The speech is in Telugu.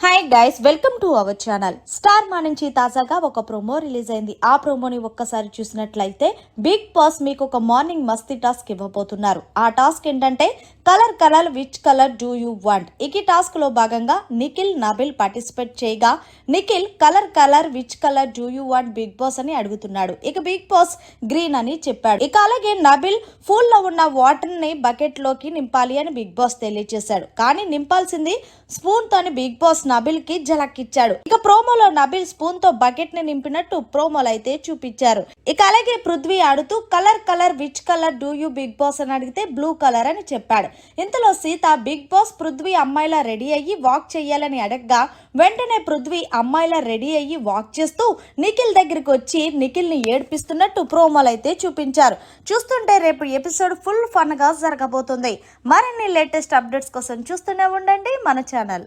Hi guys, welcome to our channel. Star మా నుంచి తాజాగా ఒక ప్రోమో రిలీజ్ అయింది. ఆ ప్రోమోని ఒక్కసారి చూసినట్లయితే బిగ్ బాస్ మీకు ఒక మార్నింగ్ మస్తీ టాస్క్ ఇవ్వబోతున్నారు. ఆ టాస్క్ ఏంటంటే colour which colour do you want. ఈ టాస్క్ లో భాగంగా నిఖిల్, నబిల్ పార్టిసిపేట్ చేయగా Nikhil colour which colour do you want Bigg Boss అని అడుగుతున్నాడు. ఇక బిగ్ బాస్ గ్రీన్ అని చెప్పాడు. ఇక అలాగే నబిల్ ఫుల్ లో ఉన్న వాటర్ ని బకెట్ లోకి నింపాలి అని బిగ్ బాస్ తెలియజేశాడు. కానీ నింపాల్సింది స్పూన్ తోని బిగ్ బాస్ నబిల్ కి జలక్ ఇచ్చాడు. ఇక ప్రోమోలో నబిల్ స్పూన్ తో బకెట్ ని నింపినట్టు ప్రోమోలు అయితే చూపించారు. ఇక అలాగే పృథ్వీ ఆడుతూ colour which colour do you Bigg Boss అని అడిగితే బ్లూ కలర్ అని చెప్పాడు. ఇంతలో సీత బిగ్ బాస్ పృథ్వీ అమ్మాయిలా రెడీ అయ్యి వాక్ చెయ్యాలని అడగగా వెంటనే పృథ్వీ అమ్మాయిలా రెడీ అయ్యి వాక్ చేస్తూ నిఖిల్ దగ్గరికి వచ్చి నిఖిల్ ని ఏడ్పిస్తున్నట్టు ప్రోమోలు అయితే చూపించారు. చూస్తుంటే రేపు ఎపిసోడ్ ఫుల్ ఫన్ గా జరగబోతుంది. మరిన్ని లేటెస్ట్ అప్డేట్స్ కోసం చూస్తూనే ఉండండి మన ఛానల్.